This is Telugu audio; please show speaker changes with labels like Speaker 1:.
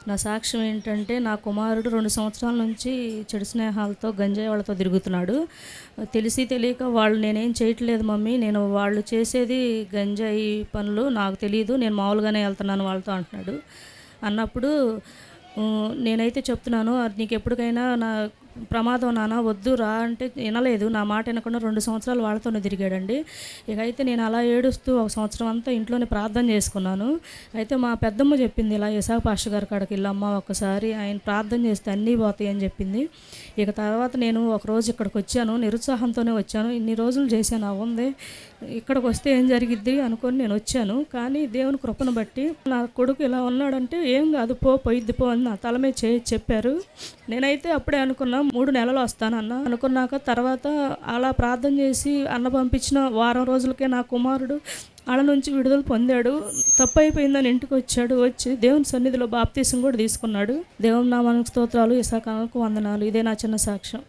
Speaker 1: నా సాక్ష్యం ఏంటంటే, నా కుమారుడు 2 సంవత్సరాల నుంచి చెడు స్నేహాలతో, గంజాయి వాళ్ళతో తిరుగుతున్నాడు. తెలిసి తెలియక వాళ్ళు నేనేం చేయట్లేదు మమ్మీ, నేను వాళ్ళు చేసేది గంజాయి పనులు నాకు తెలీదు, నేను మామూలుగానే వెళ్తున్నాను వాళ్ళతో అంటున్నాడు. అన్నప్పుడు నేనైతే చెప్తున్నాను, అది నీకు ఎప్పటికైనా నా ప్రమాదం నాన్న, వద్దు రా అంటే వినలేదు. నా మాట వినకుండా 2 సంవత్సరాలు వాళ్ళతోనే తిరిగాడండి. ఇక అయితే నేను అలా ఏడుస్తూ 1 సంవత్సరం అంతా ఇంట్లోనే ప్రార్థన చేసుకున్నాను. అయితే మా పెద్దమ్మ చెప్పింది, ఇలా ఇసాక్ పాస్టర్ గారి కాడికి వెళ్ళమ్మా ఒక్కసారి, ఆయన ప్రార్థన చేస్తే అన్నీ పోతాయి అని చెప్పింది. ఇక తర్వాత నేను ఒకరోజు ఇక్కడికి వచ్చాను, నిరుత్సాహంతోనే వచ్చాను. ఇన్ని రోజులు చేశాను అవుంది, ఇక్కడికి వస్తే ఏం జరిగిద్ది అనుకొని నేను వచ్చాను. కానీ దేవుని కృపను బట్టి నా కొడుకు ఇలా ఉన్నాడంటే, ఏం కాదు పోయిద్ది పో అని నా తల మీద చెప్పారు. నేనైతే అప్పుడే అనుకున్నా 3 నెలలు వస్తానన్న అనుకున్నాక, తర్వాత అలా ప్రార్థన చేసి అన్న పంపించిన వారం రోజులకే నా కుమారుడు ఆడ నుంచి విడుదల పొందాడు. తప్పు అయిపోయిందని ఇంటికి వచ్చాడు. వచ్చి దేవుని సన్నిధిలో బాప్తీసం కూడా తీసుకున్నాడు. దేవుని నామానికి స్తోత్రాలు, ఇసాకు వందనాలు. ఇదే నా చిన్న సాక్ష్యం.